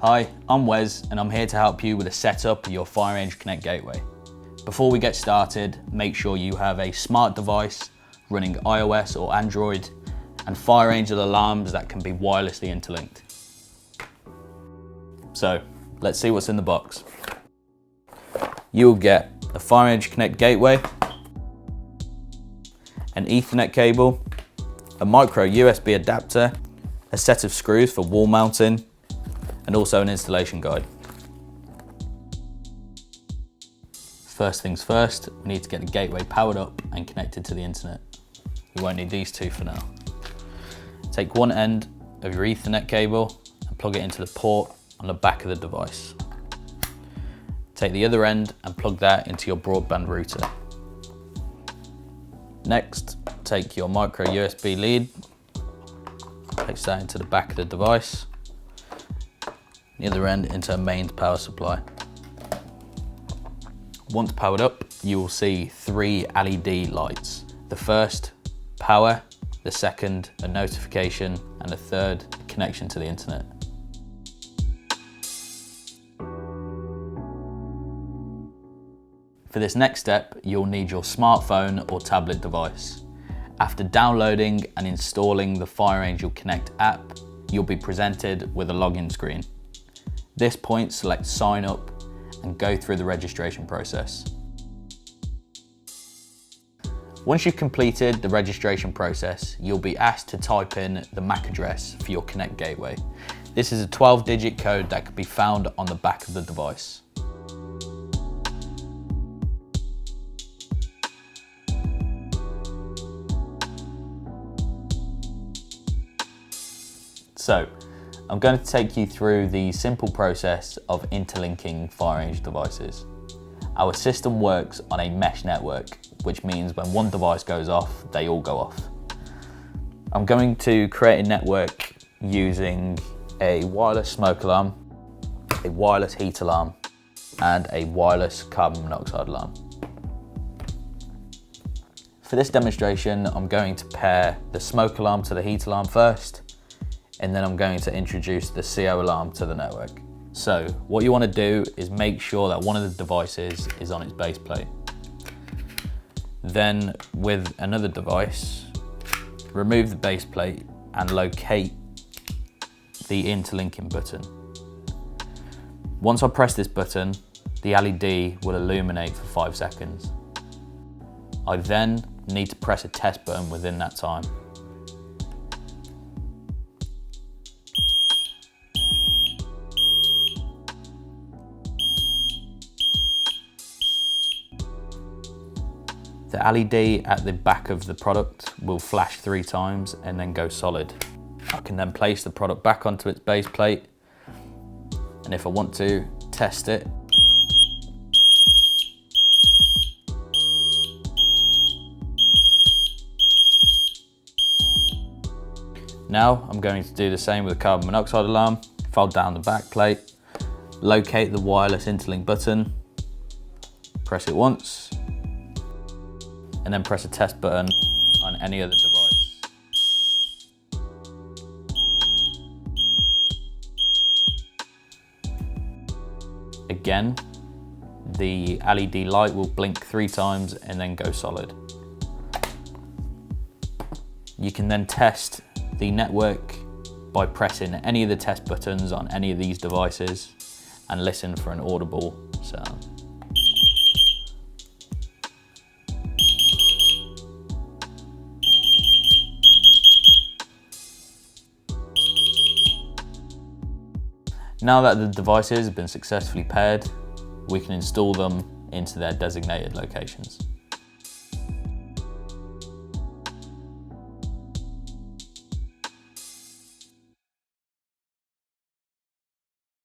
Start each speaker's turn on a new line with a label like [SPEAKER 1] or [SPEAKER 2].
[SPEAKER 1] Hi, I'm Wes and I'm here to help you with the setup of your FireAngel Connect Gateway. Before we get started, make sure you have a smart device running iOS or Android and FireAngel alarms that can be wirelessly interlinked. So, let's see what's in the box. You'll get a FireAngel Connect Gateway, an Ethernet cable, a micro USB adapter, a set of screws for wall mounting, and also an installation guide. First things first, we need to get the gateway powered up and connected to the internet. You won't need these two for now. Take one end of your Ethernet cable and plug it into the port on the back of the device. Take the other end and plug that into your broadband router. Next, take your micro USB lead, place that into the back of the device, the other end into a mains power supply. Once powered up, you will see 3 LED lights. The first, power, the second, a notification, and the third, connection to the internet. For this next step, you'll need your smartphone or tablet device. After downloading and installing the FireAngel Connect app, you'll be presented with a login screen. At this point, select sign up and go through the registration process. Once you've completed the registration process, you'll be asked to type in the MAC address for your Connect Gateway. This is a 12-digit code that can be found on the back of the device. So, I'm going to take you through the simple process of interlinking FireAngel devices. Our system works on a mesh network, which means when one device goes off, they all go off. I'm going to create a network using a wireless smoke alarm, a wireless heat alarm, and a wireless carbon monoxide alarm. For this demonstration, I'm going to pair the smoke alarm to the heat alarm first, and then I'm going to introduce the CO alarm to the network. So what you want to do is make sure that one of the devices is on its base plate. Then with another device, remove the base plate and locate the interlinking button. Once I press this button, the LED will illuminate for 5 seconds. I then need to press a test button within that time. The LED at the back of the product will flash 3 times and then go solid. I can then place the product back onto its base plate, and if I want to test it, now I'm going to do the same with the carbon monoxide alarm. Fold down the back plate, locate the wireless interlink button, press it once, and then press a test button on any other device. Again, the LED light will blink 3 times and then go solid. You can then test the network by pressing any of the test buttons on any of these devices and listen for an audible sound. Now that the devices have been successfully paired, we can install them into their designated locations.